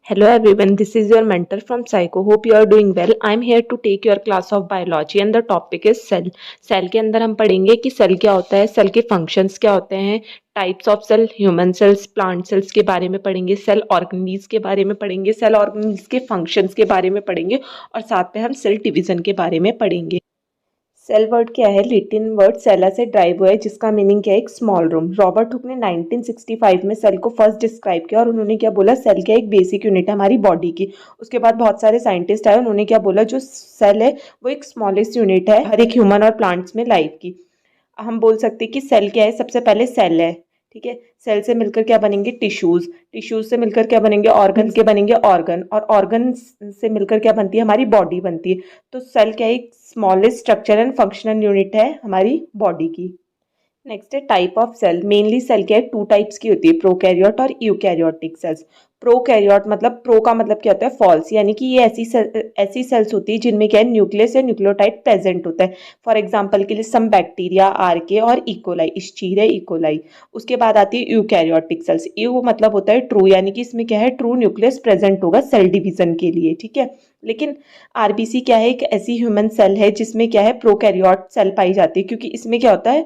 Hello everyone, this is your mentor from Psycho. Hope you are doing well. I am here to take your class of biology and the topic is cell. Cell के अंदर हम पढ़ेंगे कि cell क्या होता है, cell के functions क्या होते हैं, types of cell, human cells, plant cells के बारे में पढ़ेंगे, सेल ऑर्गेनीज के बारे में पढ़ेंगे, सेल ऑर्गेनीज के फंक्शंस के बारे में पढ़ेंगे और साथ में हम सेल डिवीजन के बारे में पढ़ेंगे। सेल वर्ड क्या है? लैटिन वर्ड सेला से ड्राइव हुआ है जिसका मीनिंग क्या है? एक स्मॉल रूम। रॉबर्ट हुक ने 1965 में सेल को फर्स्ट डिस्क्राइब किया और उन्होंने क्या बोला? सेल क्या एक बेसिक यूनिट है हमारी बॉडी की। उसके बाद बहुत सारे साइंटिस्ट आए, उन्होंने क्या बोला? जो सेल है वो एक स्मॉलेस्ट यूनिट है हर एक ह्यूमन और प्लांट्स में लाइफ की। हम बोल सकते हैं कि सेल क्या है? सबसे पहले सेल है, ठीक है। सेल से मिलकर क्या बनेंगे? टिश्यूज। टिश्यूज से मिलकर क्या बनेंगे? ऑर्गन के बनेंगे ऑर्गन, और ऑर्गन से मिलकर क्या बनती है? हमारी बॉडी बनती है। तो सेल क्या है? एक smallest structure and functional unit है हमारी बॉडी की। नेक्स्ट है type of cell. Mainly cell क्या है? टू टाइप्स की होती है, प्रोकैरियोट और यूकैरियोटिक सेल्स। प्रोकैरियोट मतलब प्रो का मतलब क्या होता है? फॉल्स, यानी कि ये ऐसी सेल्स होती है जिनमें क्या है? न्यूक्लियस या न्यूक्लियोटाइड प्रेजेंट होता है। फॉर एग्जांपल के लिए सम बैक्टीरिया, आर्के और इकोलाई, इश्चीर है इकोलाई। उसके बाद आती है यूकैरियोटिक सेल्स। यू मतलब होता है ट्रू, यानी कि इसमें क्या है? ट्रू न्यूक्लियस प्रेजेंट होगा सेल डिवीजन के लिए, ठीक है। लेकिन आरबीसी क्या है? एक ऐसी ह्यूमन सेल है जिसमें क्या है? प्रोकैरियोट सेल पाई जाती है, क्योंकि इसमें क्या होता है?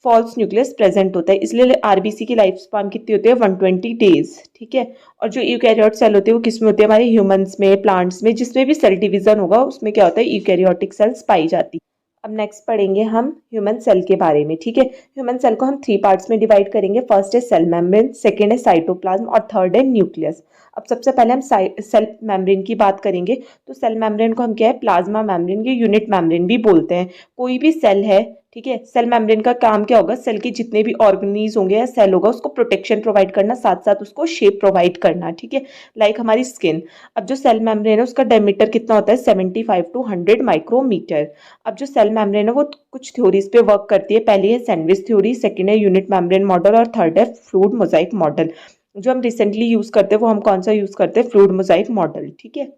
फॉल्स न्यूक्लियस प्रेजेंट होता है, इसलिए आरबीसी की लाइफ स्पान कितनी होती है? 120 डेज, ठीक है। और जो यूकैरियोट सेल होती है वो किसमें होती है? हमारे ह्यूमंस में, प्लांट्स में, जिसमें भी सेल डिवीजन होगा उसमें क्या होता है? यूकैरियोटिक सेल्स पाई जाती है। अब नेक्स्ट पढ़ेंगे हम ह्यूमन सेल के बारे में, ठीक है। ह्यूमन सेल को हम 3 पार्ट्स में डिवाइड करेंगे। फर्स्ट है सेल मेम्ब्रेन, सेकंड है साइटोप्लाज्म और थर्ड है न्यूक्लियस। अब सबसे पहले हम सेल मेम्ब्रेन की बात करेंगे। तो सेल मेम्ब्रेन को हम क्या है? प्लाज्मा मेम्ब्रेन या यूनिट मेम्ब्रेन भी बोलते हैं। कोई भी सेल है, ठीक है, सेल मेम्ब्रेन का काम क्या होगा? सेल के जितने भी ऑर्गेनीज होंगे या सेल होगा उसको प्रोटेक्शन प्रोवाइड करना, साथ साथ उसको शेप प्रोवाइड करना, ठीक है, लाइक हमारी स्किन। अब जो सेल मेम्ब्रेन है उसका डायमीटर कितना होता है? 75 टू 100 माइक्रोमीटर। अब जो सेल मेम्ब्रेन है वो कुछ थ्योरीज पे वर्क करती है। पहली है सैंडविच थ्योरी, सेकंड है यूनिट मेम्ब्रेन मॉडल और थर्ड है फ्लूइड मोजाइक मॉडल। जो हम रिसेंटली यूज करते हैं वो हम कौन सा यूज करते हैं? फ्लूइड मोजाइक मॉडल, ठीक है।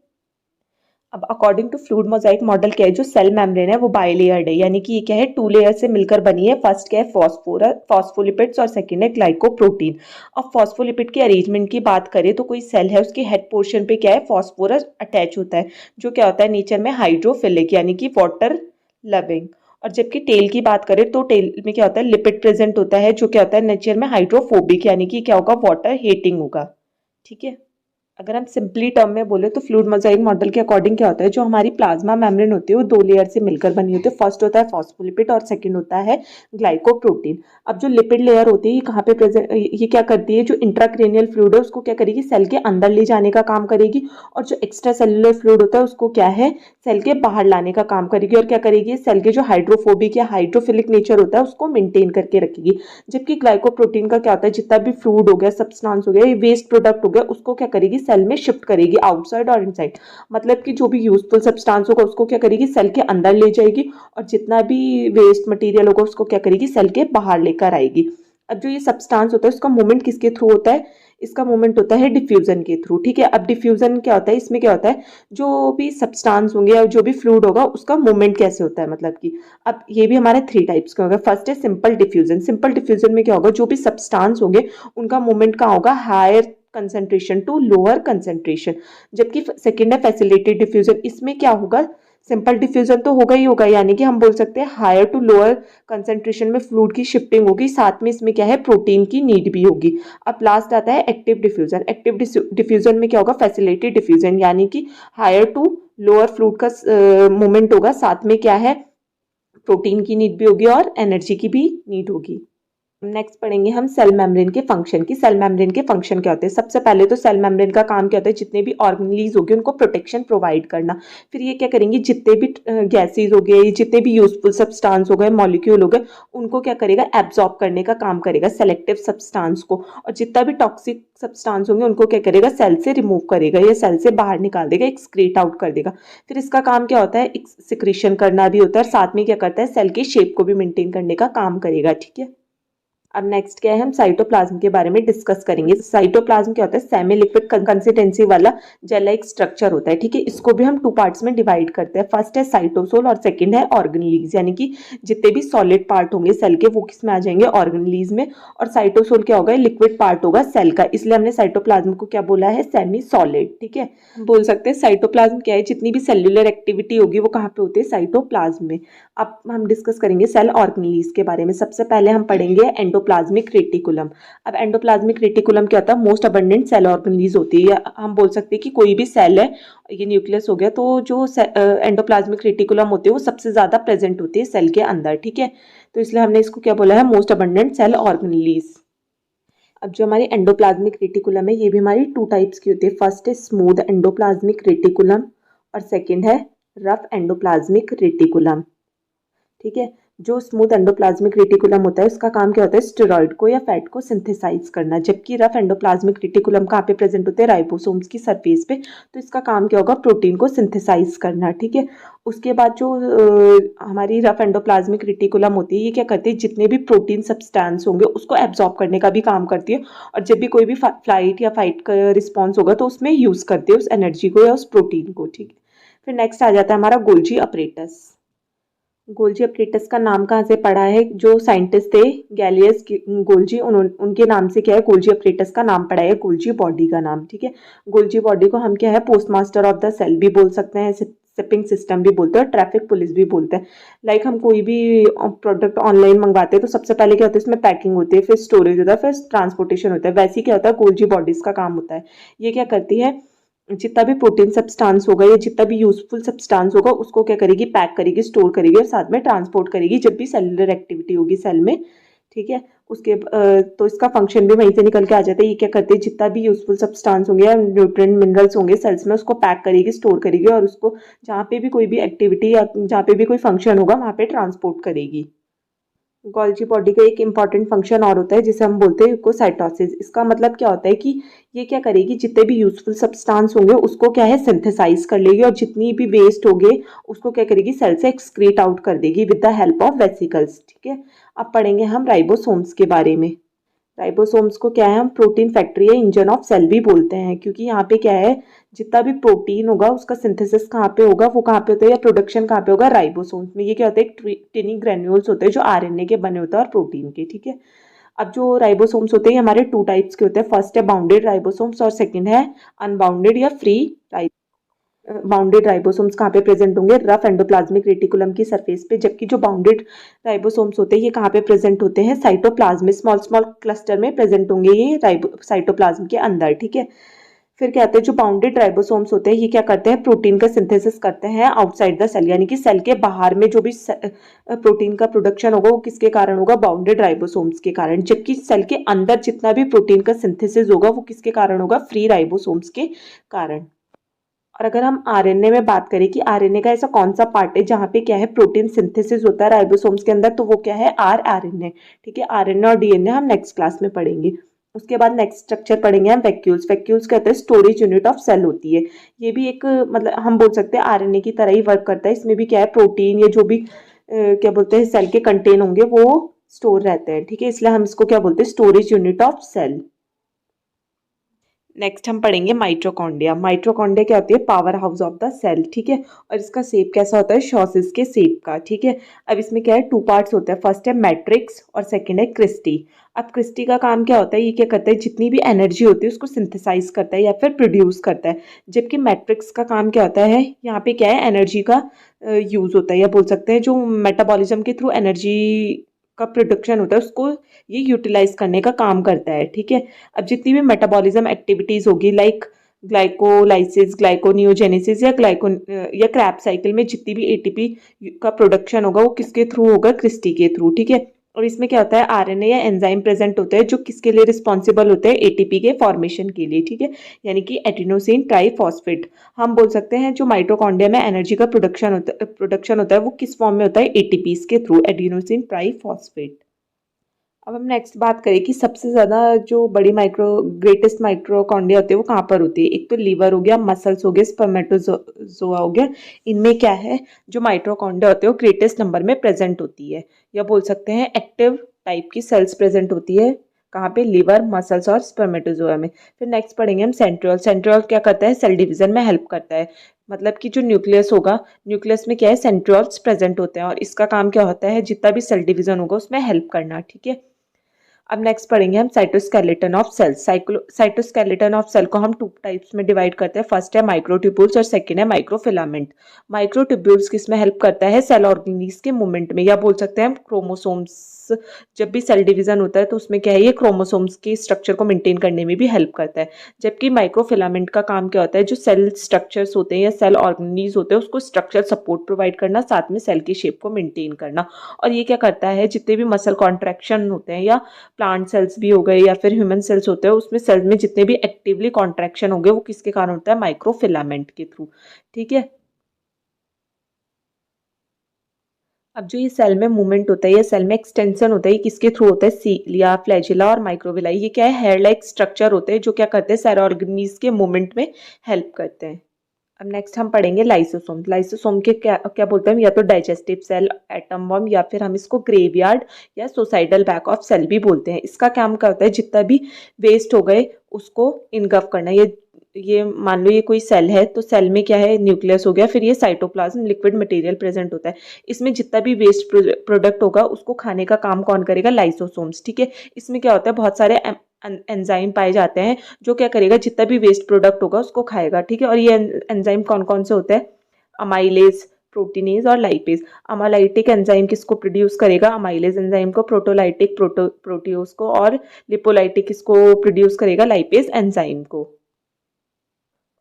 अब according to fluid mosaic model क्या है? जो सेल मेम्ब्रेन है वो बाइलेयर्ड है, यानी कि ये क्या है? 2 लेयर से मिलकर बनी है। फर्स्ट क्या है? फॉस्फोलिपिड्स और सेकंड है ग्लाइकोप्रोटीन। अब फॉस्फोलिपिड के अरेंजमेंट की बात करें तो कोई सेल है उसके हेड पोर्शन पे क्या है? फॉस्फोरस अटैच होता है, जो क्या होता है नेचर में? हाइड्रोफिलिक, यानी कि वाटर लविंग। और जबकि टेल की बात करें तो टेल में क्या होता है? लिपिड प्रेजेंट होता है, जो क्या होता है नेचर में? हाइड्रोफोबिक, यानी कि क्या होगा? वाटर हेटिंग होगा, ठीक है। अगर हम सिंपली टर्म में बोले तो फ्लूइड मोजाइक मॉडल के अकॉर्डिंग क्या होता है? जो हमारी प्लाज्मा मेम्ब्रेन होती है वो 2 लेयर से मिलकर बनी होती है। फर्स्ट होता है फॉस्फोलिपिड और सेकंड होता है ग्लाइकोप्रोटीन। अब जो लिपिड लेयर होती है ये कहाँ पे प्रेजेंट, ये क्या करती है? जो इंट्राक्रेनियल फ्लूइड है उसको क्या करेगी? सेल के अंदर ले जाने का काम करेगी, और जो एक्स्ट्रा सेलुलर फ्लूइड होता है उसको क्या है? सेल के बाहर लाने का काम करेगी। और क्या करेगी? सेल के जो हाइड्रोफोबिक या हाइड्रोफिलिक नेचर होता है उसको मेंटेन करके रखेगी। जबकि ग्लाइकोप्रोटीन का क्या होता है? जितना भी फ्लूइड हो गया, सब्सटेंस हो गया, ये वेस्ट प्रोडक्ट हो गया, उसको क्या करेगी? सेल में शिफ्ट करेगी, आउटसाइड और इनसाइड। मतलब कि जो भी यूजफुल सब्सटेंस होगा उसको क्या करेगी? सेल के अंदर ले जाएगी, और जितना भी वेस्ट मटेरियल होगा उसको क्या करेगी? सेल के बाहर लेकर आएगी। अब जो ये सब्सटेंस होता है उसका मूवमेंट किसके थ्रू होता है? इसका मूवमेंट होता है डिफ्यूजन के थ्रू, ठीक है। अब डिफ्यूजन क्या होता है? इसमें क्या होता है? जो भी सब्सटेंस होंगे या जो भी फ्लूइड होगा उसका मूवमेंट कैसे होता है, मतलब कि अब ये भी हमारे 3 टाइप्स के होंगे। फर्स्ट है सिंपल डिफ्यूजन। सिंपल डिफ्यूजन में क्या होगा? जो भी सब्सटेंस होंगे उनका मूवमेंट कहाँ होगा? Higher concentration to lower concentration. जबकि सेकेंड है फैसिलिटेटेड डिफ्यूजन। इसमें क्या होगा? सिंपल डिफ्यूजन तो होगा ही होगा, यानी कि हम बोल सकते हैं हायर टू लोअर कंसंट्रेशन में फ्लूइड की शिफ्टिंग होगी, साथ में इसमें क्या है? प्रोटीन की नीड भी होगी। अब लास्ट आता है एक्टिव डिफ्यूजन। एक्टिव डिफ्यूजन में क्या होगा? फैसिलिटेटेड डिफ्यूजन, यानी कि हायर टू लोअर फ्लूइड का मूवमेंट होगा, साथ में क्या है? प्रोटीन की नीड भी होगी और एनर्जी की भी नीड होगी। नेक्स्ट पढ़ेंगे हम सेल मेम्ब्रेन के फंक्शन की। सेल मेम्ब्रेन के फंक्शन क्या होते हैं? सबसे पहले तो सेल मेम्ब्रेन का काम क्या होता है? जितने भी ऑर्गेनीज होंगे उनको प्रोटेक्शन प्रोवाइड करना। फिर ये क्या करेंगे? जितने भी गैसेज हो गए, जितने भी यूजफुल सब्सटेंस हो गए, मॉलिक्यूल हो गए, उनको क्या करेगा? एब्जॉर्ब करने का काम करेगा, सेलेक्टिव सब्सटेंस को। और जितना भी टॉक्सिक सब्सटेंस होंगे उनको क्या करेगा? सेल से रिमूव करेगा या सेल से बाहर निकाल देगा, एक्सक्रीट आउट कर देगा। फिर इसका काम क्या होता है? सिक्रीशन करना भी होता है, और साथ में क्या करता है? सेल की शेप को भी मेंटेन करने का काम करेगा, ठीक है। अब नेक्स्ट क्या है, हम साइटोप्लाज्म के बारे में डिस्कस करेंगे। साइटोप्लाज्म क्या होता है, सेमी लिक्विड कंसिस्टेंसी वाला जेल लाइक स्ट्रक्चर होता है, ठीक है। इसको भी हम टू पार्ट्स में डिवाइड करते हैं। फर्स्ट है साइटोसोल और सेकंड है ऑर्गेनेलीज, यानी कि जितने भी सॉलिड पार्ट होंगे सेल के वो किस में आ जाएंगे, ऑर्गेनेलीज में। और साइटोसोल क्या होगा, लिक्विड पार्ट होगा सेल का, इसलिए हमने साइटोप्लाज्म को क्या बोला है, सेमी सॉलिड, ठीक है। बोल सकते हैं साइटोप्लाज्म क्या है, जितनी भी सेल्युलर एक्टिविटी होगी वो कहाँ पे होती है, साइटोप्लाज्म में। अब हम डिस्कस करेंगे सेल ऑर्गेनेलीज के बारे में। सबसे पहले हम पढ़ेंगे एंडोप्लाज्मिक रेटिकुलम। अब एंडोप्लाज्मिक रेटिकुलम क्या होता है, मोस्ट अबंडेंट सेल ऑर्गेनेलीज होती है, या हम बोल सकते हैं कि कोई भी सेल है, ये न्यूक्लियस हो गया, तो जो एंडोप्लाज्मिक रेटिकुलम होते हैं वो सबसे ज्यादा प्रेजेंट होती है सेल के अंदर, ठीक है। तो इसलिए हमने इसको क्या बोला है, मोस्ट अबंडेंट सेल ऑर्गेनेलीज। अब जो हमारी एंडोप्लाज्मिक रेटिकुलम है, ये भी हमारी टू टाइप्स की होती है। फर्स्ट है स्मूथ एंडोप्लाज्मिक रेटिकुलम और सेकंड है रफ एंडोप्लाज्मिक रेटिकुलम, ठीक है। जो स्मूथ एंडोप्लाज्मिक रेटिकुलम होता है उसका काम क्या होता है, स्टेरॉइड को या फैट को सिंथेसाइज करना, जबकि रफ एंडोप्लाज्मिक रेटिकुलम कहाँ पे प्रेजेंट होते हैं, राइबोसोम्स की सरफेस पे, तो इसका काम क्या होगा, प्रोटीन को सिंथेसाइज करना, ठीक है। उसके बाद जो हमारी रफ एंडोप्लाज्मिक रेटिकुलम होती है, ये क्या करती है, जितने भी प्रोटीन सब्सटेंस होंगे उसको एब्जॉर्ब करने का भी काम करती है, और जब भी कोई भी फ्लाइट या फाइट का रिस्पॉन्स होगा तो उसमें यूज करती है उस एनर्जी को या उस प्रोटीन को, ठीक है। फिर नेक्स्ट आ जाता है हमारा गोल्जी अपरेटस। गोल्जी अपरेटस का नाम कहाँ से पड़ा है, जो साइंटिस्ट थे गैलियस गोल्जी, उनके नाम से क्या है, गोल्जी अपरेटस का नाम पड़ा है, गोल्जी बॉडी का नाम, ठीक है। गोल्जी बॉडी को हम क्या है, पोस्टमास्टर ऑफ द सेल भी बोल सकते हैं, शिपिंग सिस्टम भी बोलते हैं और ट्रैफिक पुलिस भी बोलते हैं। लाइक हम कोई भी प्रोडक्ट ऑनलाइन मंगवाते हैं तो सबसे पहले क्या होता है, इसमें पैकिंग होती है, फिर स्टोरेज होता है, फिर ट्रांसपोर्टेशन होता है। वैसे ही क्या होता है, गोल्जी बॉडीज का काम होता है। ये क्या करती है, जितना भी प्रोटीन सब्सटेंस होगा या जितना भी यूजफुल सब्सटेंस होगा उसको क्या करेगी, पैक करेगी, स्टोर करेगी और साथ में ट्रांसपोर्ट करेगी जब भी सेलुलर एक्टिविटी होगी सेल में, ठीक है। उसके तो इसका फंक्शन भी वहीं से निकल के आ जाता है। ये क्या करती है, जितना भी यूजफुल सब्सटेंस होंगे या न्यूट्रिएंट मिनरल्स होंगे सेल्स में, उसको पैक करेगी, स्टोर करेगी और उसको जहाँ पे भी कोई भी एक्टिविटी या जहाँ पे भी कोई फंक्शन होगा वहाँ पे ट्रांसपोर्ट करेगी। गोल्जी बॉडी का एक इंपॉर्टेंट फंक्शन और होता है जिसे हम बोलते हैं ल्यूकोसाइटोसिस। इसका मतलब क्या होता है कि ये क्या करेगी, जितने भी यूजफुल सब्सटेंस होंगे उसको क्या है, सिंथेसाइज कर लेगी, और जितनी भी वेस्ट होंगे उसको क्या करेगी, सेल से एक्सक्रीट आउट कर देगी with the help of vesicles, ठीक है। अब पढ़ेंगे हम राइबोसोम्स के बारे में। राइबोसोम्स को क्या है, हम प्रोटीन फैक्ट्री या इंजन ऑफ सेल भी बोलते हैं, क्योंकि यहाँ पे क्या है, जितना भी प्रोटीन होगा उसका सिंथेसिस कहाँ पे होगा, वो कहाँ पे होता है, या प्रोडक्शन कहाँ पे होगा, राइबोसोम्स में। ये क्या होता है, टिनी ग्रेन्यूल्स होते हैं जो आरएनए के बने होते हैं और प्रोटीन के, ठीक है। अब जो राइबोसोम्स होते हैं हमारे टू टाइप्स के होते हैं। फर्स्ट है बाउंडेड राइबोसोम्स और सेकंड है अनबाउंडेड या फ्री। बाउंडेड राइबोसोम्स कहाँ पे प्रेजेंट होंगे, रफ एंडोप्लाज्मिक रेटिकुलम की सरफेस पे, जबकि जो बाउंडेड राइबोसोम्स होते हैं ये कहाँ पे प्रेजेंट होते हैं, साइटोप्लाज्म में, स्मॉल स्मॉल क्लस्टर में प्रेजेंट होंगे ये साइटोप्लाज्म के अंदर, ठीक है। फिर क्या कहते हैं, जो बाउंडेड राइबोसोम्स होते हैं ये क्या करते हैं, प्रोटीन का सिंथेसिस करते हैं आउटसाइड द सेल, यानी कि सेल के बाहर में जो भी प्रोटीन का प्रोडक्शन होगा वो किसके कारण होगा, बाउंडेड राइबोसोम्स के कारण। जबकि सेल के अंदर जितना भी प्रोटीन का सिंथेसिस होगा वो किसके कारण होगा, फ्री राइबोसोम्स के कारण। और अगर हम आरएनए में बात करें कि आरएनए का ऐसा कौन सा पार्ट है जहाँ पे क्या है, प्रोटीन सिंथेसिस होता है राइबोसोम्स के अंदर, तो वो क्या है, आरएनए, ठीक है। आरएनए और डीएनए हम नेक्स्ट क्लास में पढ़ेंगे। उसके बाद नेक्स्ट स्ट्रक्चर पढ़ेंगे हम वैक्यूल्स। वैक्यूल्स कहते हैं स्टोरेज यूनिट ऑफ सेल होती है। ये भी एक मतलब हम बोल सकते हैं आरएनए की तरह ही वर्क करता है। इसमें भी क्या है, प्रोटीन या जो भी क्या बोलते हैं सेल के कंटेन होंगे वो स्टोर रहते हैं, ठीक है। इसलिए हम इसको क्या बोलते हैं, storage unit of cell. Next हम पढ़ेंगे माइटोकॉन्ड्रिया। माइटोकॉन्ड्रिया क्या होती है, power house of the cell, ठीक है। और इसका शेप कैसा होता है, शॉसेस के शेप का, ठीक है। अब इसमें क्या है, टू पार्ट्स होते हैं। फर्स्ट है मैट्रिक्स और सेकंड है क्रिस्टी। अब क्रिस्टी का काम क्या होता है, ये क्या करता है, जितनी भी एनर्जी होती है उसको सिंथेसाइज करता है या फिर प्रोड्यूस करता है। जबकि मैट्रिक्स का काम क्या होता है, यहाँ पे क्या है, एनर्जी का यूज होता है, या बोल सकते हैं जो मेटाबॉलिज्म के थ्रू एनर्जी का प्रोडक्शन होता है उसको ये यूटिलाइज करने का काम करता है, ठीक है। अब जितनी भी मेटाबॉलिज्म एक्टिविटीज होगी लाइक ग्लाइकोलाइसिस, ग्लाइकोनियोजेनेसिस या या क्रैब साइकिल में जितनी भी एटीपी का प्रोडक्शन होगा वो किसके थ्रू होगा, क्रिस्टी के थ्रू, ठीक है। और इसमें क्या होता है, आरएनए या एंजाइम प्रेजेंट होते हैं जो किसके लिए रिस्पॉन्सिबल होते हैं, एटीपी के फॉर्मेशन के लिए, ठीक है, यानी कि एडिनोसिन ट्राइफॉस्फेट। हम बोल सकते हैं जो माइटोकॉन्ड्रिया में एनर्जी का प्रोडक्शन होता है वो किस फॉर्म में होता है, एटीपीज के थ्रू, एडिनोसिन ट्राइफॉस्फेट। अब हम नेक्स्ट बात करें कि सबसे ज़्यादा जो बड़ी ग्रेटेस्ट माइक्रोकॉन्ड्रिया होती है वो कहाँ पर होती है। एक तो लीवर हो गया, मसल्स हो गए, स्पर्मेटोजोआ हो गया। इनमें क्या है, जो माइटोकॉन्ड्रिया होते हैं वो ग्रेटेस्ट नंबर में प्रेजेंट होती है, या बोल सकते हैं एक्टिव टाइप की सेल्स प्रेजेंट होती है, कहाँ पे, लिवर, मसल्स और स्पर्मेटोजोआ में। फिर नेक्स्ट पढ़ेंगे हम सेंट्रियोल। सेंट्रियोल क्या करता है, सेल डिवीजन में हेल्प करता है। मतलब कि जो न्यूक्लियस होगा, न्यूक्लियस में क्या है, सेंट्रियोल्स प्रेजेंट होते हैं और इसका काम क्या होता है, जितना भी सेल डिवीजन होगा उसमें हेल्प करना, ठीक है। अब नेक्स्ट पढ़ेंगे हम cytoskeleton of cells. Cytoskeleton of cell को हम टू टाइप्स में डिवाइड करते हैं। फर्स्ट है माइक्रोट्यूब्यूल्स और सेकंड है माइक्रोफिलामेंट। माइक्रोट्यूब्यूल्स किसमें हेल्प करता है, सेल ऑर्गेनीज के मूवमेंट में, या बोल सकते हैं हम क्रोमोसोम्स। जब भी सेल डिवीजन होता है तो उसमें क्या है, ये क्रोमोसोम्स के स्ट्रक्चर को मेंटेन करने में भी हेल्प करता है। जबकि माइक्रोफिलामेंट का काम क्या होता है, जो सेल स्ट्रक्चर्स होते हैं या सेल ऑर्गेनीज होते हैं उसको स्ट्रक्चर सपोर्ट प्रोवाइड करना, साथ में सेल की शेप को मेंटेन करना। और ये क्या करता है, जितने भी मसल कॉन्ट्रैक्शन होते हैं या प्लांट सेल्स भी हो गए या फिर ह्यूमन सेल्स होते हैं, उसमें सेल में जितने भी एक्टिवली कॉन्ट्रैक्शन होंगे वो किसके कारण होता है, माइक्रोफिलामेंट के थ्रू, ठीक है। अब जो ये सेल में मूवमेंट होता है या सेल में एक्सटेंशन होता है, ये किसके थ्रू होता है, सीलिया, फ्लैजिला और माइक्रोविलाई। ये क्या है, हेयर लाइक स्ट्रक्चर होते हैं जो क्या करते हैं, सेल ऑर्गेनीज के मूवमेंट में हेल्प करते हैं। अब नेक्स्ट हम पढ़ेंगे लाइसोसोम। लाइसोसोम के क्या क्या बोलते हैं हम, या तो डाइजेस्टिव सेल, एटम बम, या फिर हम इसको ग्रेवयार्ड या सुसाइडल बैक ऑफ सेल भी बोलते हैं। इसका काम क्या होता है, जितना भी वेस्ट हो गए उसको इनगल्फ करना। ये मान लो ये कोई सेल है तो सेल में क्या है, न्यूक्लियस हो गया, फिर ये साइटोप्लाज्म लिक्विड मटेरियल प्रेजेंट होता है। इसमें जितना भी वेस्ट प्रोडक्ट होगा उसको खाने का काम कौन करेगा, लाइसोसोम्स, ठीक है। इसमें क्या होता है, बहुत सारे एंजाइम पाए जाते हैं जो क्या करेगा, जितना भी वेस्ट प्रोडक्ट होगा उसको खाएगा, ठीक है। और ये एंजाइम कौन कौन से होते हैं, अमाइलेज, प्रोटीनेज और लाइपेज। अमाइलिटिक एंजाइम किसको प्रोड्यूस करेगा, अमाइलेज एंजाइम को, प्रोटोलाइटिक प्रोटियोज को, और लिपोलाइटिक किसको प्रोड्यूस करेगा, लाइपेज एंजाइम को।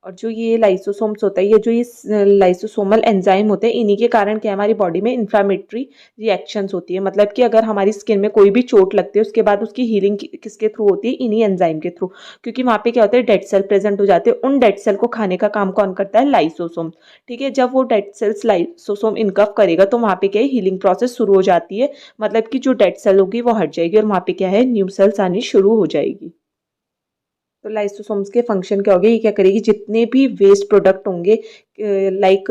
और जो ये लाइसोसोम्स होता है, ये जो ये लाइसोसोमल एंजाइम होते हैं, इन्हीं के कारण क्या हमारी बॉडी में इन्फ्लामेटरी रिएक्शंस होती है। मतलब कि अगर हमारी स्किन में कोई भी चोट लगती है उसके बाद उसकी हीलिंग किसके थ्रू होती है, इन्हीं एंजाइम के थ्रू। क्योंकि वहाँ पे क्या होता है, डेड सेल प्रेजेंट हो जाते हैं, उन डेड सेल को खाने का काम कौन करता है, लाइसोसोम, ठीक है। जब वो डेड सेल्स लाइसोसोम इनकफ करेगा तो वहाँ पे क्या है, हीलिंग प्रोसेस शुरू हो जाती है। मतलब कि जो डेड सेल होगी वो हट जाएगी और वहाँ पे क्या है, न्यू सेल्स आनी शुरू हो जाएगी। तो लाइसोसोम्स के फंक्शन क्या होंगे, ये क्या करेगी, जितने भी वेस्ट प्रोडक्ट होंगे लाइक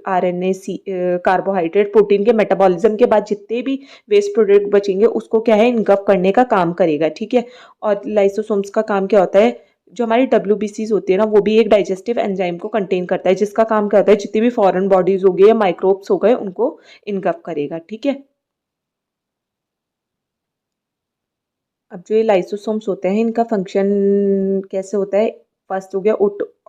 आरएनए, सी, कार्बोहाइड्रेट, प्रोटीन के मेटाबॉलिज्म के बाद जितने भी वेस्ट प्रोडक्ट बचेंगे उसको क्या है, इनकफ करने का काम करेगा, ठीक है। और लाइसोसोम्स का काम क्या होता है, जो हमारी WBCs होती है ना, वो भी एक डाइजेस्टिव एंजाइम को कंटेन करता है, जिसका काम क्या होता है, जितनी भी फॉरेन बॉडीज हो गई या माइक्रोब्स हो गए उनको इनकफ करेगा, ठीक है। अब जो ये लाइसोसोम्स होते हैं इनका फंक्शन कैसे होता है, फर्स्ट हो गया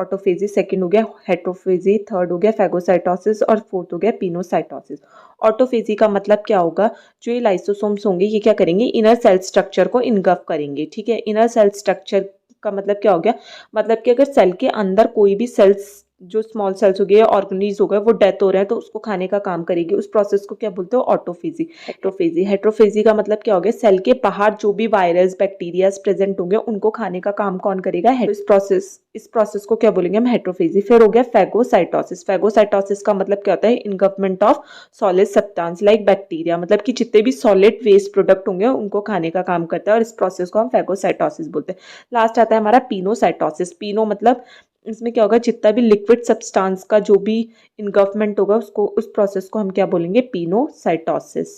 ऑटोफेजी, सेकंड हो गया हेट्रोफेजी, थर्ड हो गया फैगोसाइटोसिस और फोर्थ हो गया पिनोसाइटोसिस। ऑटोफेजी का मतलब क्या होगा, जो ये लाइसोसोम्स होंगे ये क्या करेंगे, इनर सेल स्ट्रक्चर को इनगल्फ करेंगे, ठीक है। इनर सेल स्ट्रक्चर का मतलब क्या हो गया, मतलब कि अगर सेल के अंदर कोई भी सेल्स, जो स्मॉल सेल्स हो गए या ऑर्गेनीज हो गए, वो डेथ हो रहे हैं तो उसको खाने का काम करेगी। उस प्रोसेस को क्या बोलते हो, ऑटोफेजी। हेट्रोफेजी का मतलब क्या हो गया, सेल के बाहर जो भी वायरस, बैक्टीरिया प्रेजेंट होंगे उनको खाने का काम कौन करेगा, इस प्रोसेस को क्या बोलेंगे हम, हेट्रोफेजी। फिर हो गया फैगोसाइटोसिस। फैगोसाइटोसिस का मतलब क्या होता है, engulfment of solid substance like bacteria. मतलब कि जितने भी सॉलिड वेस्ट प्रोडक्ट होंगे उनको खाने का काम करता है और इस प्रोसेस को हम फैगोसाइटोसिस बोलते हैं। लास्ट आता है हमारा पिनोसाइटोसिस। पिनो मतलब इसमें क्या होगा, जितना भी लिक्विड सब्सटेंस का जो भी इनगल्फमेंट होगा उसको, उस प्रोसेस को हम क्या बोलेंगे, पिनोसाइटोसिस।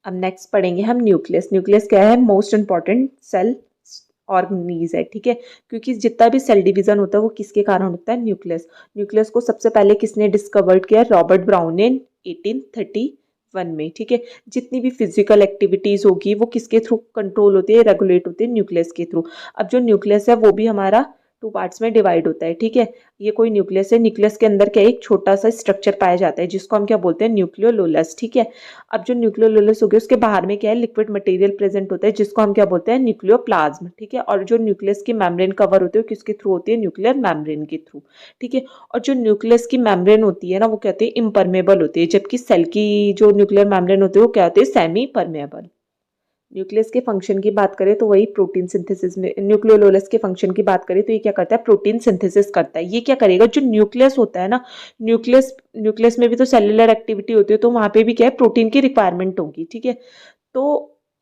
अब नेक्स्ट पढ़ेंगे हम न्यूक्लियस। न्यूक्लियस क्या है, मोस्ट इंपॉर्टेंट सेल ऑर्गेनीज है, ठीक है। क्योंकि जितना भी सेल डिवीजन होता है वो किसके कारण होता है, न्यूक्लियस। न्यूक्लियस को सबसे पहले किसने डिस्कवर्ड किया, रॉबर्ट ब्राउन ने 1831 में, ठीक है। जितनी भी फिजिकल एक्टिविटीज होगी वो किसके थ्रू कंट्रोल होती है, रेगुलेट होती है, न्यूक्लियस के थ्रू। अब जो न्यूक्लियस है वो भी हमारा टू पार्ट्स में डिवाइड होता है, ठीक है। ये कोई न्यूक्लियस है, न्यूक्लियस के अंदर क्या है, एक छोटा सा स्ट्रक्चर पाया जाता है जिसको हम क्या बोलते हैं, न्यूक्लियोलोलस, ठीक है। अब जो न्यूक्लियोलोलस हो गया उसके बाहर में क्या है, लिक्विड मटेरियल प्रेजेंट होता है जिसको हम क्या बोलते हैं, न्यूक्लियोप्लाज्म, ठीक है। और जो न्यूक्लियस की मेम्ब्रेन कवर होती है किसके थ्रू होती है, न्यूक्लियर मेम्ब्रेन के थ्रू, ठीक है। और जो न्यूक्लियस की मेम्ब्रेन होती है ना वो कहते हैं इम्परमेबल होती है, जबकि सेल की जो न्यूक्लियर मेम्ब्रेन होती है वो क्या होती है, सेमी परमेबल। न्यूक्लियस के फंक्शन की बात करें तो वही प्रोटीन सिंथेसिस में, न्यूक्लियोलोलस के फंक्शन की बात करें तो ये क्या करता है, प्रोटीन सिंथेसिस करता है। ये क्या करेगा, जो न्यूक्लियस होता है ना, न्यूक्लियस में भी तो सेलुलर एक्टिविटी होती है, तो वहां पे भी क्या है, प्रोटीन की रिक्वायरमेंट होगी, ठीक है। तो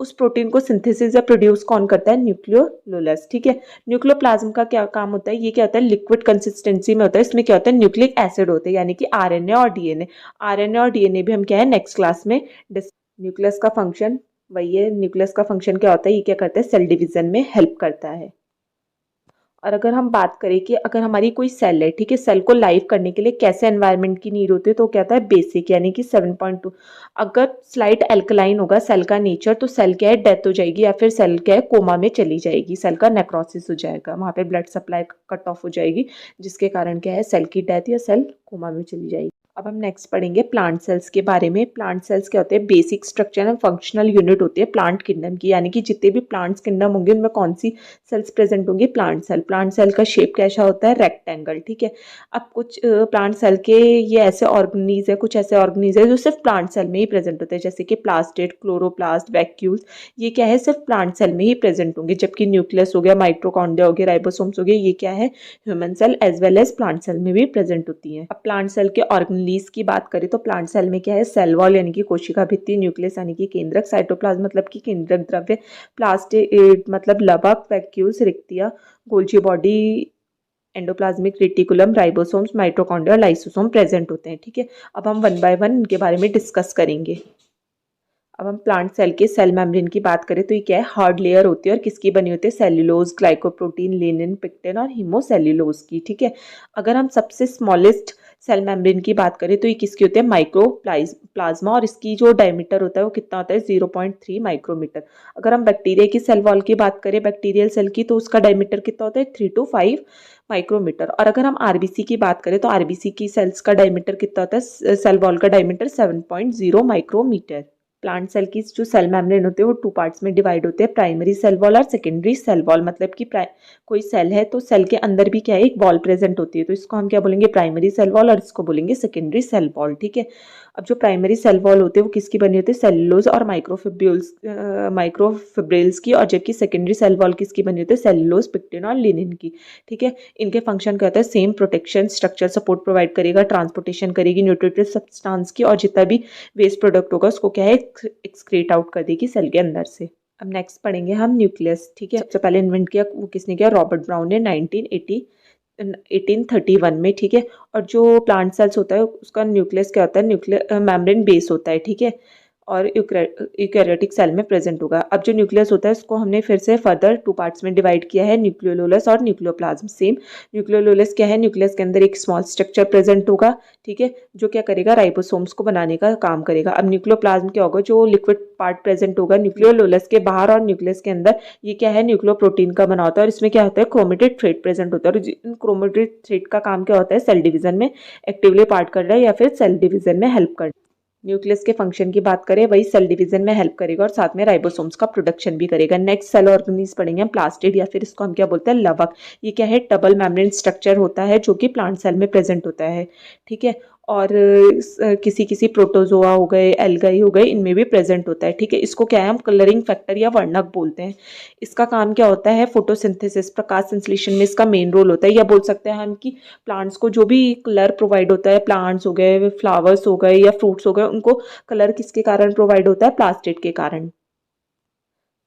उस प्रोटीन को सिंथेसिस या प्रोड्यूस कौन करता है, न्यूक्लियोलोलस, ठीक है। न्यूक्लियोप्लाज्म का क्या काम होता है, ये क्या होता है, लिक्विड कंसिस्टेंसी में होता है। इसमें क्या होता है, न्यूक्लिक एसिड होते हैं, यानी कि आरएनए और डीएनए। आरएनए और डीएनए भी हम क्या है नेक्स्ट क्लास में न्यूक्लियस का फंक्शन वही है, न्यूक्लियस का फंक्शन क्या होता है, ये क्या करता है, सेल डिवीजन में हेल्प करता है। और अगर हम बात करें कि अगर हमारी कोई सेल है, ठीक है, सेल को लाइव करने के लिए कैसे एनवायरनमेंट की नीड होती है, तो क्या होता है, बेसिक यानी कि 7.2। अगर स्लाइट एल्कलाइन होगा सेल का नेचर, तो सेल क्या है, डेथ हो जाएगी, या फिर सेल क्या है, कोमा में चली जाएगी, सेल का नेक्रोसिस हो जाएगा, वहाँ पे ब्लड सप्लाई कट ऑफ हो जाएगी, जिसके कारण क्या है, सेल की डेथ या सेल कोमा में चली जाएगी। अब हम नेक्स्ट पढ़ेंगे प्लांट सेल्स के बारे में। प्लांट सेल्स क्या होते हैं, basic structure and functional unit होती है प्लांट किंगडम की, यानी कि जितने भी प्लांट्स किंगडम होंगे उनमें कौन सी सेल्स प्रेजेंट होंगी, प्लांट सेल। प्लांट सेल का शेप कैसा होता है, रेक्टेंगल, ठीक है। अब कुछ प्लांट सेल के ये ऐसे ऑर्गेनीज है, कुछ ऐसे ऑर्गेनीज है जो सिर्फ प्लांट सेल में ही प्रेजेंट होते हैं, जैसे कि प्लास्टिड, क्लोरोप्लास्ट, वैक्यूल्स, ये क्या है, सिर्फ प्लांट सेल में ही प्रेजेंट होंगे। जबकि न्यूक्लियस हो गया, माइटोकॉन्ड्रिया हो गया, राइबोसोम्स हो गए, ये क्या है, human cell as well as plant cell में भी प्रेजेंट होती है। अब प्लांट सेल के ऑर्गेनीज की बात करें तो प्लांट सेल में क्या है, सेल वॉल यानी कि कोशिका भित्ति, न्यूक्लियस यानी कि केंद्रक, साइटोप्लाज्म मतलब कि केंद्रक द्रव्य, प्लास्टिड मतलब लवक, वैक्यूल्स रिक्तियां, Golgi body, endoplasmic reticulum, ribosomes, mitochondria, lysosome present होते हैं, ठीक है। अब हम वन बाय वन इनके बारे में डिस्कस करेंगे। अब हम प्लांट सेल के सेल मेम्ब्रेन की बात करें तो ये क्या है, हार्ड लेयर होती है और किसकी बनी होती है, सेल्यूलोज, ग्लाइकोप्रोटीन, लिनिन, पिक्टिन और हीमोसेल्यूलोज की, ठीक है। अगर हम सबसे स्मॉलेस्ट सेल मेम्ब्रेन की बात करें तो ये किसकी होती है, माइक्रोप्लाज्मा, और इसकी जो डायमीटर होता है वो कितना होता है, 0.3 माइक्रोमीटर। अगर हम बैक्टीरिया की सेल वॉल की बात करें, बैक्टीरियल सेल की, तो उसका डायमीटर कितना होता है, 3 to 5 माइक्रोमीटर। और अगर हम आरबीसी की बात करें तो आरबीसी की सेल्स का डायमीटर कितना होता है, सेल वॉल का डायमीटर 7.0 माइक्रोमीटर। प्लांट सेल की जो सेल मेम्ब्रेन होते हैं वो टू पार्ट्स में डिवाइड होते हैं, प्राइमरी सेल वॉल और सेकेंडरी सेल वॉल। मतलब कि कोई सेल है तो सेल के अंदर भी क्या है, एक वॉल प्रेजेंट होती है, तो इसको हम क्या बोलेंगे, प्राइमरी सेल वॉल, और इसको बोलेंगे सेकेंडरी सेल वॉल, ठीक है। अब जो प्राइमरी सेल वॉल होते हैं वो किसकी बनी होती है, सेलुलोज और माइक्रोफिब्रिल्स की, और जबकि सेकेंडरी सेल वॉल किसकी बनी होती है, सेलुलोज, पिक्टिन और लिनिन की, ठीक है। इनके फंक्शन क्या होता है, same, protection, structure support provide करेगा, ट्रांसपोर्टेशन करेगी न्यूट्रिटिव सब्सटेंस की, और जितना भी वेस्ट प्रोडक्ट होगा उसको क्या है, एक्सक्रीट आउट कर देगी सेल के अंदर से। अब नेक्स्ट पढ़ेंगे हम न्यूक्लियस, ठीक है। सबसे पहले इन्वेंट किया वो किसने किया, रॉबर्ट ब्राउन ने 1831 में, ठीक है। और जो प्लांट सेल्स होता है उसका न्यूक्लियस क्या होता है, न्यूक्लियर मेम्ब्रेन बेस होता है, ठीक है, और यूकैरियोटिक सेल में प्रेजेंट होगा। अब जो न्यूक्लियस होता है उसको हमने फिर से फर्दर टू पार्ट्स में डिवाइड किया है, न्यूक्लियोलस और न्यूक्लियोप्लाज्म। सेम, न्यूक्लियोलस क्या है, न्यूक्लियस के अंदर एक स्मॉल स्ट्रक्चर प्रेजेंट होगा, ठीक है, जो क्या करेगा, राइबोसोम्स को बनाने का काम करेगा। अब न्यूक्लियोप्लाज्म क्या होगा, जो लिक्विड पार्ट प्रेजेंट होगा न्यूक्लियोलस के बाहर और न्यूक्लियस के अंदर, ये क्या है, न्यूक्लियोप्रोटीन का बना होता है, और इसमें क्या होता है, क्रोमेटिड थ्रेड प्रेजेंट होता है, और इन क्रोमेटिड थ्रेड का काम क्या होता है, सेल डिवीजन में एक्टिवली पार्ट कर रहा है या फिर सेल डिवीजन में हेल्प कर। न्यूक्लियस के फंक्शन की बात करें, वही सेल डिवीजन में हेल्प करेगा और साथ में राइबोसोम्स का प्रोडक्शन भी करेगा। नेक्स्ट सेल ऑर्गेनीज पढ़ेंगे हम, प्लास्टिड, या फिर इसको हम क्या बोलते हैं, लवक। ये क्या है, डबल मेम्ब्रेन स्ट्रक्चर होता है जो कि प्लांट सेल में प्रेजेंट होता है, ठीक है। और किसी किसी प्रोटोजोआ हो गए, एल्गाई हो गए, इनमें भी प्रेजेंट होता है, ठीक है। इसको क्या है, हम कलरिंग फैक्टर या वर्णक बोलते हैं। इसका काम क्या होता है, फोटोसिंथेसिस, प्रकाश संश्लेषण में इसका मेन रोल होता है, या बोल सकते हैं हम कि प्लांट्स को जो भी कलर प्रोवाइड होता है, प्लांट्स हो गए, फ्लावर्स हो गए या फ्रूट्स हो गए, उनको कलर किसके कारण प्रोवाइड होता है, प्लास्टिड के कारण।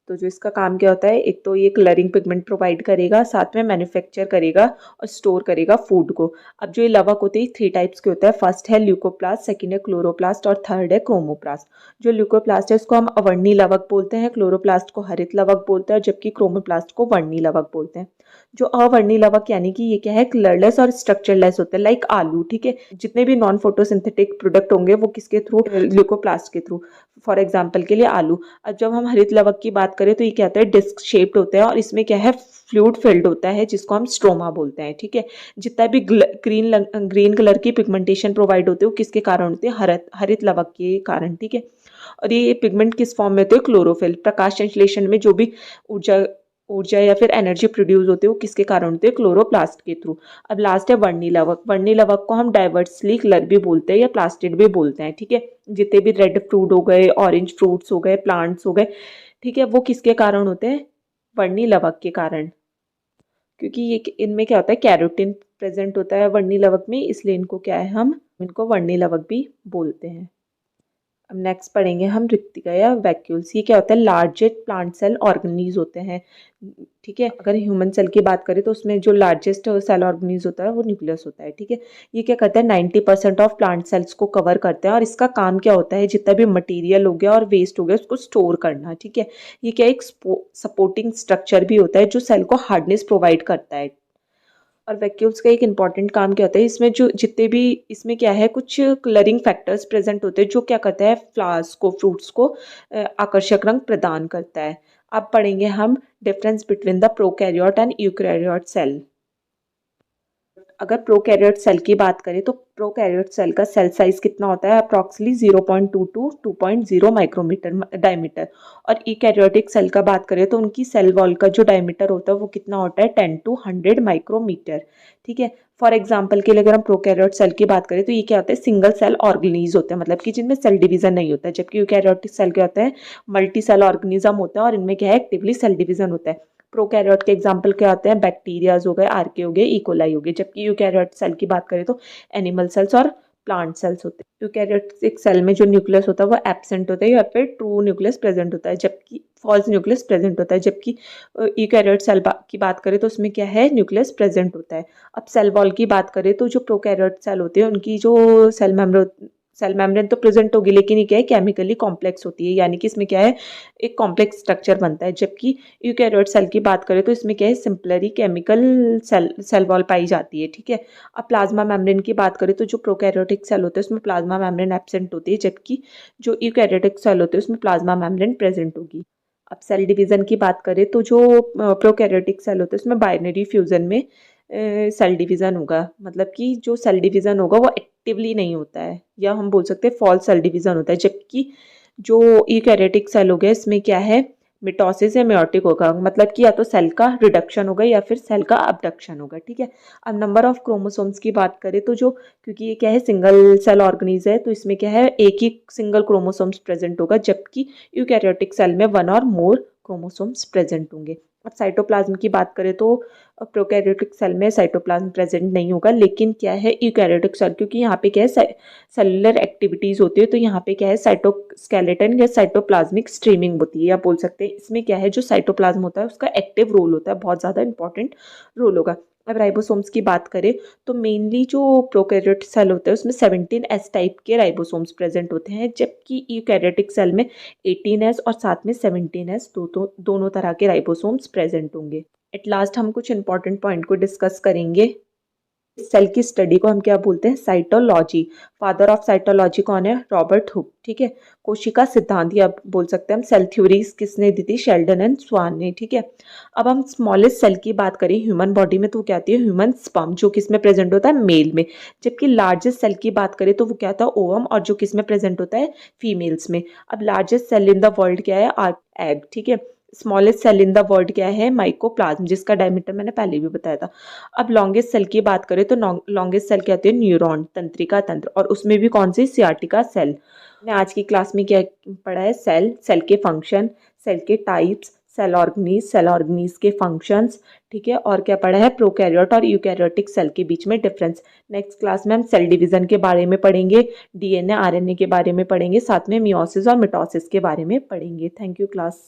तो जो इसका काम क्या होता है, एक तो ये कलरिंग पिगमेंट प्रोवाइड करेगा, साथ में मैन्युफैक्चर करेगा और स्टोर करेगा फूड को। अब जो ये लवक होते हैं 3 टाइप्स के होता है, फर्स्ट है ल्यूकोप्लास्ट, सेकंड है क्लोरोप्लास्ट और थर्ड है क्रोमोप्लास्ट। जो ल्यूकोप्लास्ट है उसको हम अवर्णी लवक बोलते हैं, क्लोरोप्लास्ट को हरित लवक बोलते हैं, जबकि क्रोमोप्लास्ट को वर्णी लवक बोलते हैं। जो अवर्णी लवक यानी कि ये क्या है, कलरलेस और स्ट्रक्चरलेस होता है, लाइक आलू, ठीक है। जितने भी नॉन फोटोसिंथेटिक प्रोडक्ट होंगे वो किसके थ्रू, ल्यूकोप्लास्ट के थ्रू। फॉर एग्जाम्पल के लिए आलू। अब जब हम हरित लवक की बात करें तो ये क्या होता है, डिस्क शेप्ड होता है और इसमें क्या है, फ्लूइड फिल्ड होता है जिसको हम स्ट्रोमा बोलते हैं, ठीक है। जितना भी ग्रीन कलर की पिगमेंटेशन प्रोवाइड होते है वो किसके कारण होते हैं, हरित लवक के कारण, ठीक है। और ये पिगमेंट किस फॉर्म में होते हैं, क्लोरोफिल। प्रकाश संश्लेषण में जो भी ऊर्जा ऊर्जा या फिर एनर्जी प्रोड्यूस होती है वो किसके कारण होती है, क्लोरोप्लास्ट के थ्रू। अब लास्ट है वर्णी लवक। वर्णी लवक को हम डाइवर्सली कलर भी बोलते हैं या प्लास्टिड भी बोलते हैं, ठीक है। जितने भी रेड फ्रूट हो गए, ऑरेंज फ्रूट्स हो गए, प्लांट्स हो गए, ठीक है, वो किसके कारण होते हैं, वर्णी लवक के कारण। क्योंकि ये इनमें क्या होता है, कैरोटीन प्रेजेंट होता है वर्णी लवक में, इसलिए इनको क्या है, हम इनको वर्णी लवक भी बोलते हैं। अब नेक्स्ट पढ़ेंगे हम रिक्तिका या वैक्यूल्स। ये क्या होता है? लार्जेस्ट प्लांट सेल ऑर्गेनीज होते हैं। ठीक है, अगर ह्यूमन सेल की बात करें तो उसमें जो लार्जेस्ट सेल ऑर्गेनीज होता है वो न्यूक्लियस होता है। ठीक है, ये क्या करता है? 90% ऑफ प्लांट सेल्स को कवर करता है और इसका काम क्या होता है? जितना भी मटेरियल हो गया और वेस्ट हो गया उसको स्टोर करना। ठीक है, ये क्या एक सपोर्टिंग स्ट्रक्चर भी होता है जो सेल को हार्डनेस प्रोवाइड करता है। और वैक्यूल्स का एक इंपॉर्टेंट काम क्या होता है? इसमें जो जितने भी इसमें क्या है, कुछ कलरिंग फैक्टर्स प्रेजेंट होते हैं जो क्या करता है? फ्लावर्स को, फ्रूट्स को आकर्षक रंग प्रदान करता है। अब पढ़ेंगे हम difference between the prokaryote and eukaryote cell. अगर प्रोकैरियोट सेल की बात करें तो प्रोकैरियोट सेल का सेल साइज कितना होता है? Approximately 0.2 to 2.0 micrometer diameter. और यूकैरियोटिक सेल का बात करें तो उनकी सेल वॉल का जो डायमीटर होता है वो कितना होता है? 10 टू 100 माइक्रोमीटर। ठीक है, फॉर एग्जाम्पल के लिए अगर हम प्रोकैरियोट सेल की बात करें तो ये क्या होता है? सिंगल सेल ऑर्गेनीज होते हैं, मतलब कि जिनमें सेल डिवीजन नहीं होता है। जबकि यूकैरियोटिक सेल क्या होता है? मल्टी सेल ऑर्गेनिज्म होता है और इनमें क्या है? एक्टिवली सेल डिवीजन होता है। प्रोकैरियोट के एग्जाम्पल क्या आते हैं? बैक्टीरियाज हो गए, आर्के हो गए, इकोलाई हो गए। जबकि यूकैरियोट सेल की बात करें तो एनिमल सेल्स और प्लांट सेल्स होते हैं। यूकैरियोटिक सेल में जो न्यूक्लियस होता है वो एब्सेंट होता है या फिर ट्रू न्यूक्लियस प्रेजेंट होता है, जबकि फॉल्स न्यूक्लियस प्रेजेंट होता है। जबकि यूकैरियोट सेल की बात करें तो उसमें क्या है? न्यूक्लियस प्रेजेंट होता है। अब सेल वॉल की बात करें तो जो प्रोकैरियोट सेल होते हैं उनकी जो सेल मेम्ब्रेन तो प्रेजेंट होगी, लेकिन ये क्या है? केमिकली कॉम्प्लेक्स होती है, यानी कि इसमें क्या है? एक कॉम्प्लेक्स स्ट्रक्चर बनता है। जबकि यूकैरियोट सेल की बात करें तो इसमें क्या है? सिंपलरी केमिकल सेल वॉल पाई जाती है। ठीक है, अब प्लाज्मा मेम्ब्रेन की बात करें तो जो प्रोकैरियोटिक सेल होते हैं उसमें प्लाज्मा मेम्ब्रेन एब्सेंट होती है, जबकि जो यूकैरियोटिक सेल होते हैं उसमें प्लाज्मा मेम्ब्रेन प्रेजेंट होगी। अब सेल डिवीजन की बात करें तो जो प्रोकैरियोटिक सेल होते हैं उसमें बाइनरी फ्यूजन में सेल डिवीजन होगा, मतलब कि जो सेल डिवीजन होगा वो एक्टिवली नहीं होता है, या हम बोल सकते हैं फॉल्स सेल डिवीजन होता है। जबकि जो यूकैरियोटिक सेल हो गया इसमें क्या है? मिटोसिस या मेयोटिक होगा, मतलब कि या तो सेल का रिडक्शन होगा या फिर सेल का अबडक्शन होगा। ठीक है, अब नंबर ऑफ क्रोमोसोम्स की बात करें तो जो, क्योंकि ये क्या है? सिंगल सेल ऑर्गेनिज है तो इसमें क्या है? एक ही सिंगल क्रोमोसोम्स प्रेजेंट होगा, जबकि यूकैरियोटिक सेल में वन और मोर क्रोमोसोम्स प्रेजेंट होंगे। अब साइटोप्लाज्म की बात करें तो प्रोकैरियोटिक सेल में साइटोप्लाज्म प्रेजेंट नहीं होगा, लेकिन क्या है? यूकैरियोटिक सेल, क्योंकि यहाँ पे क्या है? सेलुलर एक्टिविटीज होती है तो यहाँ पे क्या है? साइटोस्केलेटन या साइटोप्लाज्मिक स्ट्रीमिंग होती है, या बोल सकते हैं इसमें क्या है? जो साइटोप्लाज्म होता है उसका एक्टिव रोल होता है, बहुत ज़्यादा इंपॉर्टेंट रोल होगा। अब राइबोसोम्स की बात करें तो मेनली जो प्रोकैरियोटिक सेल होता है उसमें 17S टाइप के राइबोसोम्स प्रेजेंट होते हैं, जबकि यूकैरियोटिक सेल में 18S और साथ में 17S दोनों तरह के राइबोसोम्स प्रेजेंट होंगे। एट लास्ट हम कुछ इंपॉर्टेंट पॉइंट को डिस्कस करेंगे। सेल की स्टडी को हम क्या बोलते हैं? साइटोलॉजी। फादर ऑफ साइटोलॉजी कौन है? Robert Hooke. ठीक है, कोशिका सिद्धांत या बोल सकते हैं हम सेल थ्योरीज किसने दी थी? शेल्डन एंड स्वान ने। ठीक है, अब हम स्मॉलेस्ट सेल की बात करें ह्यूमन बॉडी में तो वो क्या आती है? ह्यूमन स्पर्म, जो किसमें प्रेजेंट होता है? मेल में। जबकि लार्जेस्ट सेल की बात करें तो वो क्या था? ओवम, और जो किसमें प्रेजेंट होता है? फीमेल्स में। अब largest cell in the world क्या है? एग। ठीक है, smallest cell in the world क्या है? माइकोप्लाज्म, जिसका डायमीटर मैंने पहले भी बताया था। अब लॉन्गेस्ट सेल की बात करें तो लॉन्गेस्ट सेल क्या होती है? न्यूरॉन, तंत्रिका तंत्र, और उसमें भी कौन सी? Sciatica cell. हमने आज की क्लास में क्या पढ़ा है? सेल, सेल के फंक्शन, सेल के टाइप्स, सेल ऑर्गेनीज के फंक्शंस। ठीक है, और क्या पढ़ा है? प्रोकैरियोट और यूकैरियोटिक सेल के बीच में डिफरेंस। नेक्स्ट क्लास में हम सेल डिवीजन के बारे में पढ़ेंगे, डीएनए आरएनए के बारे में पढ़ेंगे, साथ में मियोसिस और मिटोसिस के बारे में पढ़ेंगे। Thank you class.